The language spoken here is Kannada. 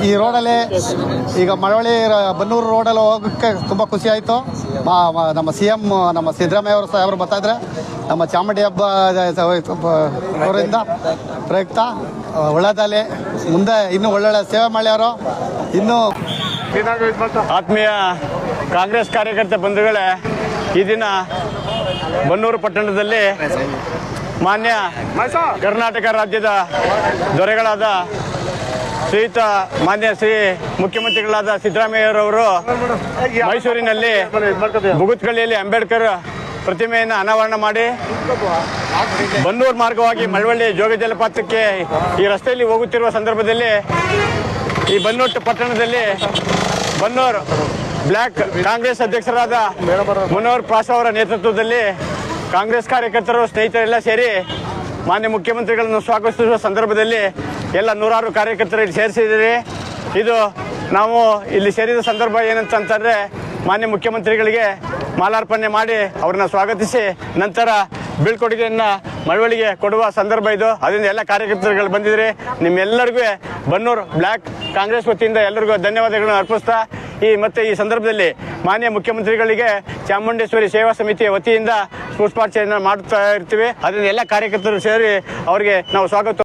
ಈ ರೋಡಲ್ಲಿ ಈಗ ಮಳವಳ್ಳಿ ಬನ್ನೂರು ರೋಡಲ್ಲಿ ಹೋಗೋಕ್ಕೆ ತುಂಬ ಖುಷಿ ಆಯಿತು. ನಮ್ಮ CM ನಮ್ಮ ಸಿದ್ದರಾಮಯ್ಯ ಅವರು ಬರ್ತಾ ಇದ್ರೆ ನಮ್ಮ ಚಾಮುಂಡಿ ಹಬ್ಬ ಅವರಿಂದ ಪ್ರಯುಕ್ತ ಒಳ್ಳೆದಲ್ಲಿ ಮುಂದೆ ಇನ್ನೂ ಒಳ್ಳೊಳ್ಳೆ ಸೇವೆ ಮಾಡ್ಯಾರು. ಇನ್ನೂ ಆತ್ಮೀಯ ಕಾಂಗ್ರೆಸ್ ಕಾರ್ಯಕರ್ತ ಬಂಧುಗಳೇ, ಈ ದಿನ ಬನ್ನೂರು ಪಟ್ಟಣದಲ್ಲಿ ಮಾನ್ಯ ಕರ್ನಾಟಕ ರಾಜ್ಯದ ದೊರೆಗಳಾದ ಶ್ರೀಯುತ ಮಾನ್ಯ ಶ್ರೀ ಮುಖ್ಯಮಂತ್ರಿಗಳಾದ ಸಿದ್ದರಾಮಯ್ಯರವರು ಮೈಸೂರಿನಲ್ಲಿ ಬುಗುತ್ಕಳ್ಳಿಯಲ್ಲಿ ಅಂಬೇಡ್ಕರ್ ಪ್ರತಿಮೆಯನ್ನು ಅನಾವರಣ ಮಾಡಿ ಬನ್ನೂರು ಮಾರ್ಗವಾಗಿ ಮಳವಳ್ಳಿ ಜೋಗ ಜಲಪಾತಕ್ಕೆ ಈ ರಸ್ತೆಯಲ್ಲಿ ಹೋಗುತ್ತಿರುವ ಸಂದರ್ಭದಲ್ಲಿ ಈ ಬನ್ನೂರು ಪಟ್ಟಣದಲ್ಲಿ ಬನ್ನೂರು ಬ್ಲಾಕ್ ಕಾಂಗ್ರೆಸ್ ಅಧ್ಯಕ್ಷರಾದ ಮನೋಹರ್ ಪಾಸ್ ಅವರ ನೇತೃತ್ವದಲ್ಲಿ ಕಾಂಗ್ರೆಸ್ ಕಾರ್ಯಕರ್ತರು ಸ್ನೇಹಿತರೆಲ್ಲ ಸೇರಿ ಮಾನ್ಯ ಮುಖ್ಯಮಂತ್ರಿಗಳನ್ನು ಸ್ವಾಗತಿಸುವ ಸಂದರ್ಭದಲ್ಲಿ ಎಲ್ಲ ನೂರಾರು ಕಾರ್ಯಕರ್ತರು ಇಲ್ಲಿ ಸೇರಿಸಿದ್ದೀರಿ. ಇದು ನಾವು ಇಲ್ಲಿ ಸೇರಿದ ಸಂದರ್ಭ ಏನಂತಂದರೆ ಮಾನ್ಯ ಮುಖ್ಯಮಂತ್ರಿಗಳಿಗೆ ಮಾಲಾರ್ಪಣೆ ಮಾಡಿ ಅವ್ರನ್ನ ಸ್ವಾಗತಿಸಿ ನಂತರ ಬೀಳ್ಕೊಡುಗೆಯನ್ನು ಮಳವಳ್ಳಿಗೆ ಕೊಡುವ ಸಂದರ್ಭ ಇದು. ಅದರಿಂದ ಎಲ್ಲ ಕಾರ್ಯಕರ್ತರುಗಳು ಬಂದಿದ್ದೀರಿ. ನಿಮ್ಮೆಲ್ಲರಿಗೂ ಬನ್ನೂರು ಬ್ಲಾಕ್ ಕಾಂಗ್ರೆಸ್ ವತಿಯಿಂದ ಎಲ್ಲರಿಗೂ ಧನ್ಯವಾದಗಳನ್ನು ಅರ್ಪಿಸ್ತಾ ಮತ್ತು ಈ ಸಂದರ್ಭದಲ್ಲಿ ಮಾನ್ಯ ಮುಖ್ಯಮಂತ್ರಿಗಳಿಗೆ ಚಾಮುಂಡೇಶ್ವರಿ ಸೇವಾ ಸಮಿತಿಯ ವತಿಯಿಂದ ಪುಷ್ಪಾರ್ಚನೆಯನ್ನು ಮಾಡುತ್ತಾ ಇರ್ತೀವಿ. ಅದರಿಂದ ಎಲ್ಲ ಕಾರ್ಯಕರ್ತರು ಸೇರಿ ಅವರಿಗೆ ನಾವು ಸ್ವಾಗತ